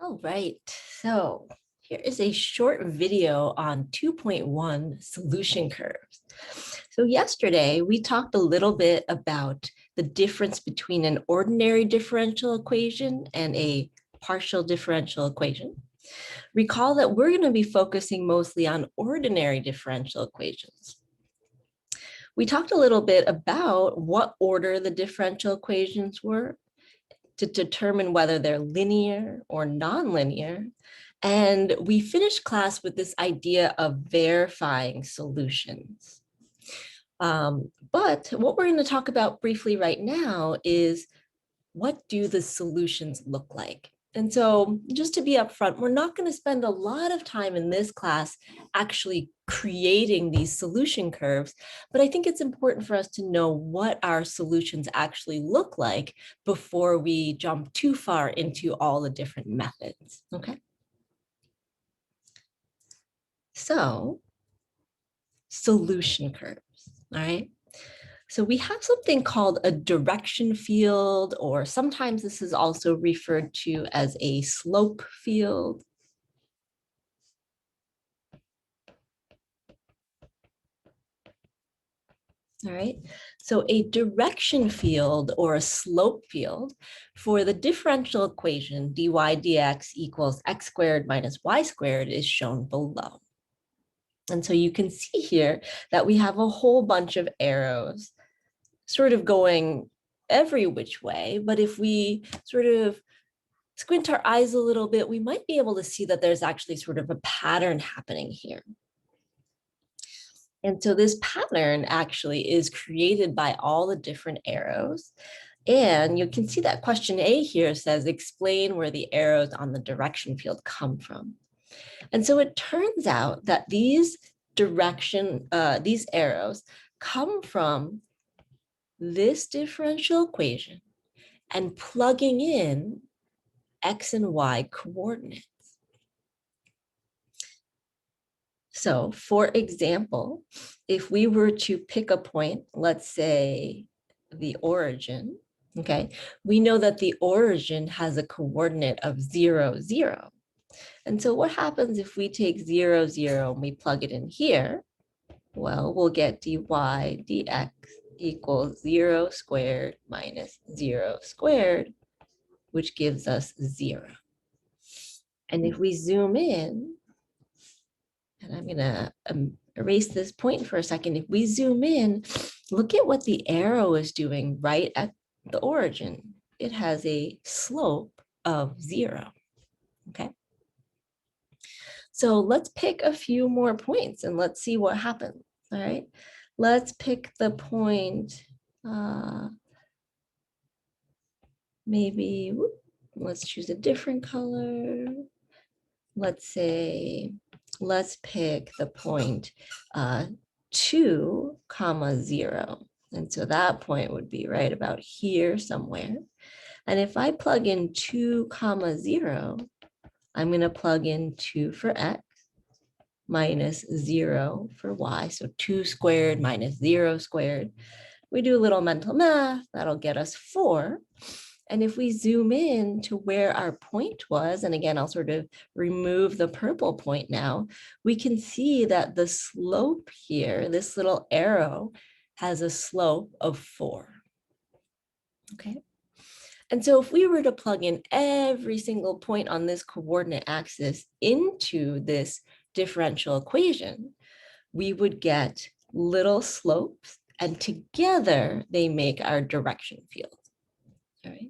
All right, so here is a short video on 2.1 solution curves. So yesterday we talked a little bit about the difference between an ordinary differential equation and a partial differential equation. Recall that we're going to be focusing mostly on ordinary differential equations. We talked a little bit about what order the differential equations were, to determine whether they're linear or nonlinear. And we finished class with this idea of verifying solutions. But what we're going to talk about briefly right now is, what do the solutions look like? And so just to be upfront, we're not going to spend a lot of time in this class actually creating these solution curves, but I think it's important for us to know what our solutions actually look like before we jump too far into all the different methods, okay? So, solution curves, all right? So we have something called a direction field, or sometimes this is also referred to as a slope field. All right, so a direction field or a slope field for the differential equation dy dx equals x squared minus y squared is shown below. And so you can see here that we have a whole bunch of arrows sort of going every which way, but if we sort of squint our eyes a little bit, we might be able to see that there's actually sort of a pattern happening here. And so this pattern actually is created by all the different arrows. And you can see that question A here says, explain where the arrows on the direction field come from. And so it turns out that these arrows come from this differential equation and plugging in x and y coordinates. So for example, if we were to pick a point, let's say the origin, okay, we know that the origin has a coordinate of 0, 0. And so what happens if we take 0, 0 and we plug it in here? Well, we'll get dy dx equals 0 squared minus 0 squared, which gives us 0. And if we zoom in, and I'm going to erase this point for a second. If we zoom in, look at what the arrow is doing right at the origin. It has a slope of 0. Okay. So let's pick a few more points and let's see what happens. All right. Let's pick the point. Maybe let's choose a different color. Let's say, let's pick the point 2, 0. And so that point would be right about here somewhere. And if I plug in 2, 0, I'm going to plug in 2 for x minus 0 for y. So 2 squared minus 0 squared. We do a little mental math. That'll get us 4. And if we zoom in to where our point was, and again, I'll sort of remove the purple point now, we can see that the slope here, this little arrow, has a slope of 4. Okay. And so if we were to plug in every single point on this coordinate axis into this differential equation, we would get little slopes, and together they make our direction field. All right.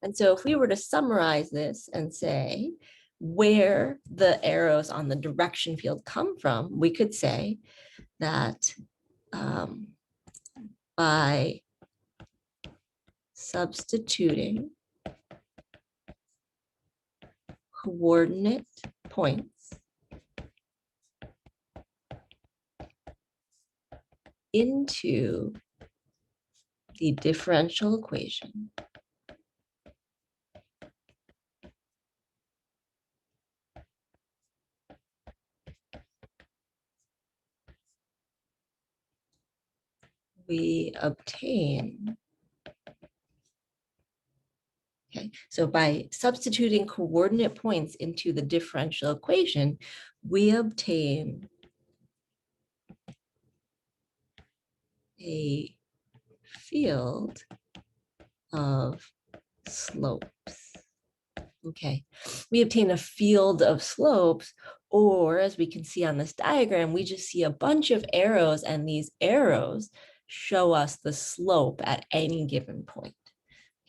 And so if we were to summarize this and say where the arrows on the direction field come from, we could say that by substituting coordinate points into the differential equation, we obtain, okay, So by substituting coordinate points into the differential equation, we obtain a field of slopes. Okay, we obtain a field of slopes, or as we can see on this diagram, we just see a bunch of arrows, and these arrows show us the slope at any given point.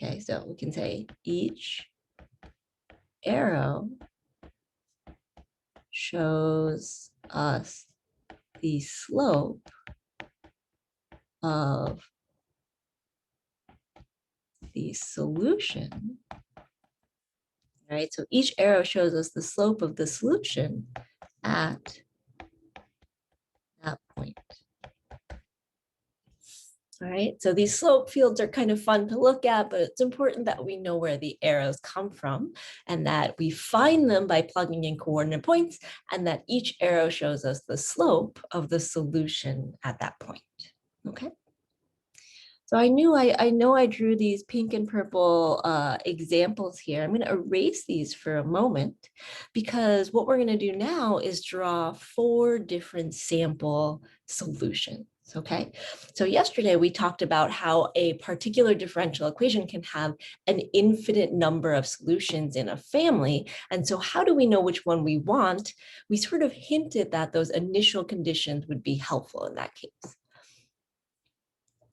Okay, so we can say each arrow shows us the slope of the solution. All right, so each arrow shows us the slope of the solution at that point. All right, so these slope fields are kind of fun to look at, but it's important that we know where the arrows come from and that we find them by plugging in coordinate points, and that each arrow shows us the slope of the solution at that point. Okay. So I know I drew these pink and purple examples here. I'm going to erase these for a moment, because what we're going to do now is draw 4 different sample solutions. Okay, so yesterday we talked about how a particular differential equation can have an infinite number of solutions in a family. And so how do we know which one we want? We sort of hinted that those initial conditions would be helpful in that case.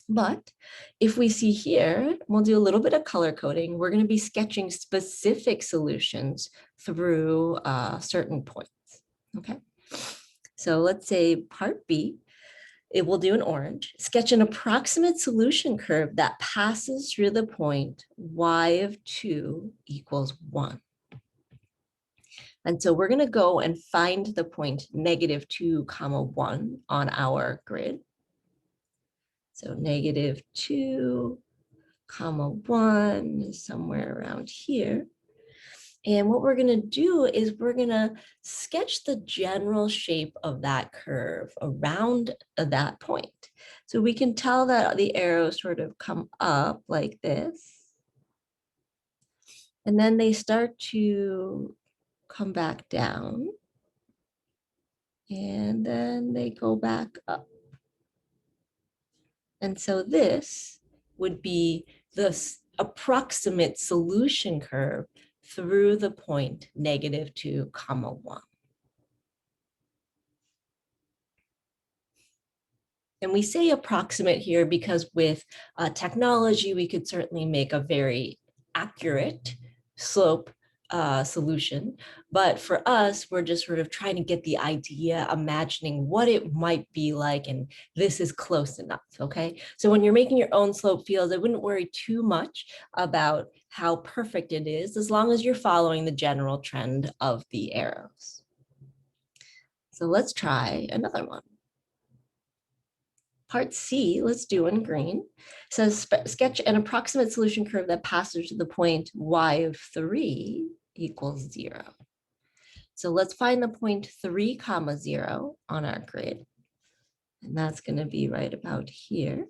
But if we see here, we'll do a little bit of color coding. We're going to be sketching specific solutions through certain points. Okay, so let's say part B, it will do an orange. Sketch an approximate solution curve that passes through the point y of 2 equals 1. And so we're going to go and find the point -2, 1 on our grid. So -2, 1 is somewhere around here. And what we're going to do is we're going to sketch the general shape of that curve around that point. So we can tell that the arrows sort of come up like this. And then they start to come back down. And then they go back up. And so this would be the approximate solution curve through the point -2, 1. And we say approximate here because with technology, we could certainly make a very accurate slope solution. But for us, we're just sort of trying to get the idea, imagining what it might be like, and this is close enough, okay? So when you're making your own slope fields, I wouldn't worry too much about how perfect it is, as long as you're following the general trend of the arrows. So let's try another one. Part C, let's do in green, says sketch an approximate solution curve that passes to the point y of 3 equals 0. So let's find the point 3, 0 on our grid. And that's going to be right about here.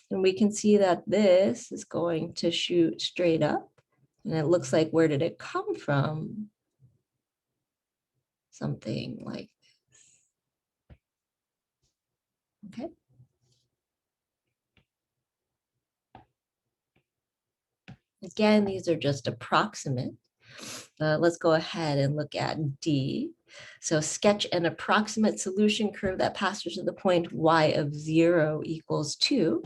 And we can see that this is going to shoot straight up. And it looks like, where did it come from? Something like this. Okay. Again, these are just approximate. Let's go ahead and look at D. So sketch an approximate solution curve that passes to the point y of 0 equals 2.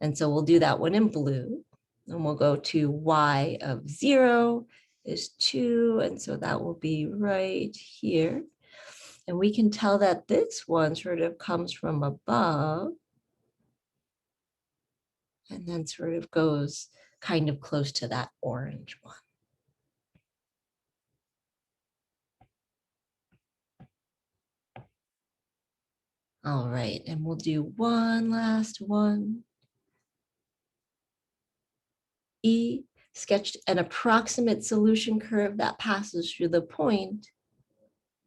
And so we'll do that one in blue. And we'll go to y of 0 is 2. And so that will be right here. And we can tell that this one sort of comes from above and then sort of goes kind of close to that orange one. All right, and we'll do one last one. E, sketched an approximate solution curve that passes through the point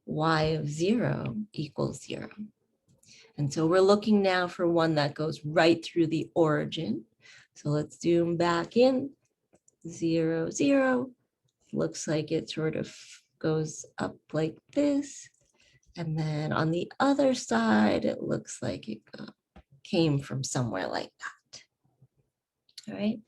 y of 0 equals 0. And so we're looking now for one that goes right through the origin. So let's zoom back in. 0, 0. Looks like it sort of goes up like this. And then on the other side, it looks like it came from somewhere like that. All right.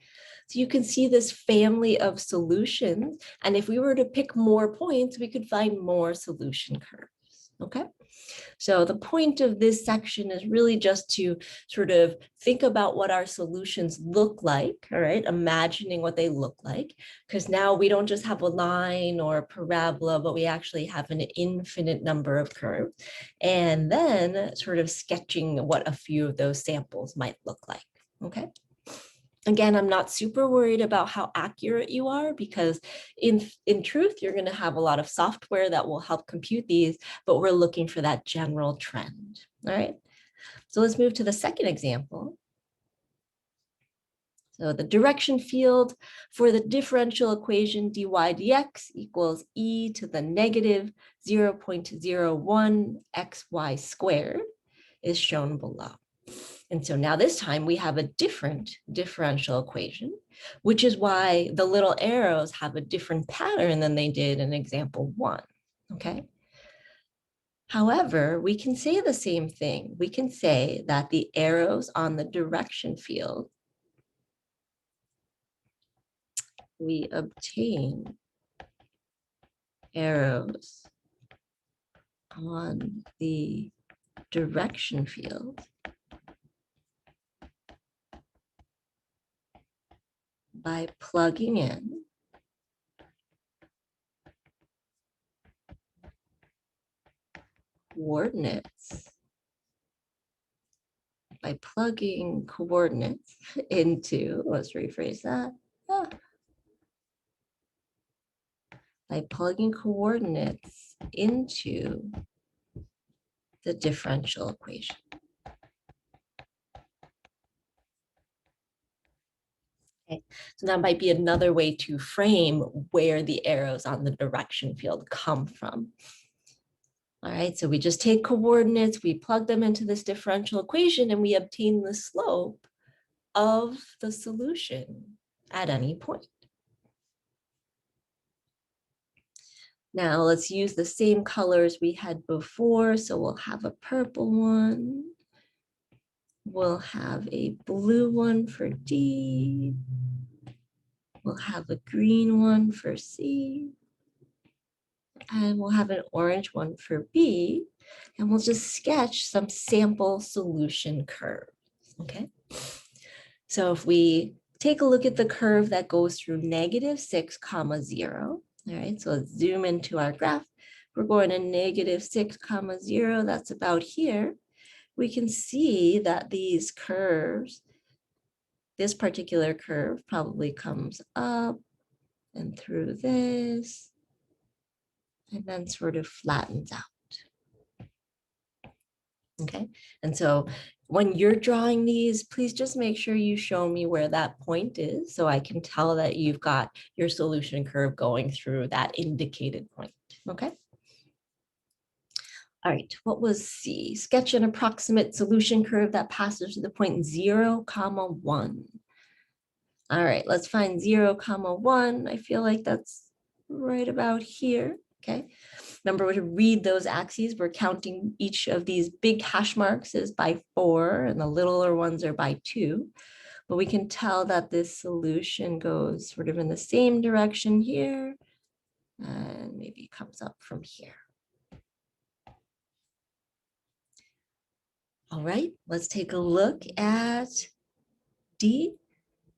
So you can see this family of solutions. And if we were to pick more points, we could find more solution curves. Okay. So the point of this section is really just to sort of think about what our solutions look like, all right, imagining what they look like, because now we don't just have a line or a parabola, but we actually have an infinite number of curves, and then sort of sketching what a few of those samples might look like, okay? Again, I'm not super worried about how accurate you are because in truth, you're going to have a lot of software that will help compute these, but we're looking for that general trend. All right. So let's move to the second example. So the direction field for the differential equation dy dx equals e to the negative 0.01 xy squared is shown below. And so now this time we have a different differential equation, which is why the little arrows have a different pattern than they did in example 1, okay? However, we can say the same thing. We can say that the arrows on the direction field, we obtain arrows on the direction field by plugging in coordinates, by plugging coordinates into, let's rephrase that, by plugging coordinates into the differential equation. Okay, so that might be another way to frame where the arrows on the direction field come from. All right, so we just take coordinates, we plug them into this differential equation, and we obtain the slope of the solution at any point. Now let's use the same colors we had before. So we'll have a purple one. We'll have a blue one for D. We'll have a green one for C. And we'll have an orange one for B. And we'll just sketch some sample solution curves, okay? So if we take a look at the curve that goes through -6, 0, all right, so let's zoom into our graph. We're going to -6, 0, that's about here. We can see that these curves, this particular curve probably comes up and through this, and then sort of flattens out. Okay, and so when you're drawing these, please just make sure you show me where that point is so I can tell that you've got your solution curve going through that indicated point, okay? All right, what was C? Sketch an approximate solution curve that passes to the point 0, 1. All right, let's find 0, 1. I feel like that's right about here, okay? Remember to read those axes. We're counting each of these big hash marks is by 4 and the littler ones are by 2. But we can tell that this solution goes sort of in the same direction here and maybe comes up from here. All right, let's take a look at D.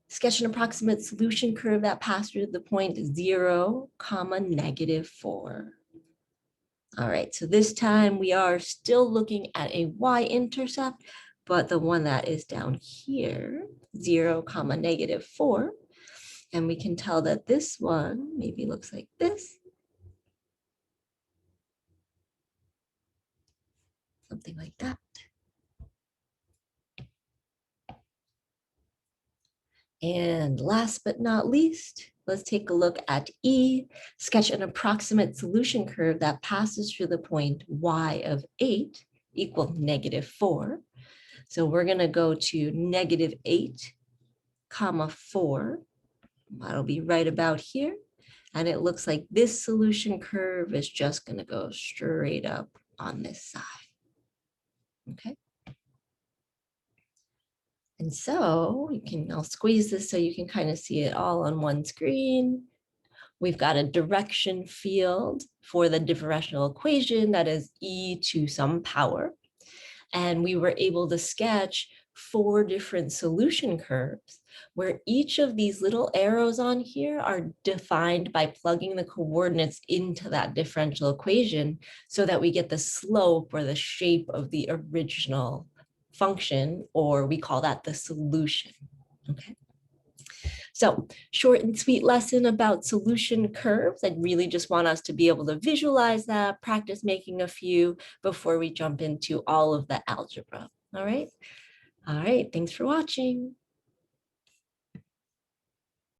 Sketch an approximate solution curve that passes through the point 0, -4. All right, so this time we are still looking at a y-intercept, but the one that is down here, 0, -4. And we can tell that this one maybe looks like this. Something like that. And last but not least, let's take a look at E. Sketch an approximate solution curve that passes through the point y of 8 equal -4. So we're going to go to -8, 4. That'll be right about here. And it looks like this solution curve is just going to go straight up on this side. Okay. And so I'll squeeze this so you can kind of see it all on one screen. We've got a direction field for the differential equation that is e to some power. And we were able to sketch 4 different solution curves where each of these little arrows on here are defined by plugging the coordinates into that differential equation so that we get the slope or the shape of the original function, or we call that the solution. Okay. So short and sweet lesson about solution curves. I really just want us to be able to visualize that, practice making a few before we jump into all of the algebra. All right. All right. Thanks for watching.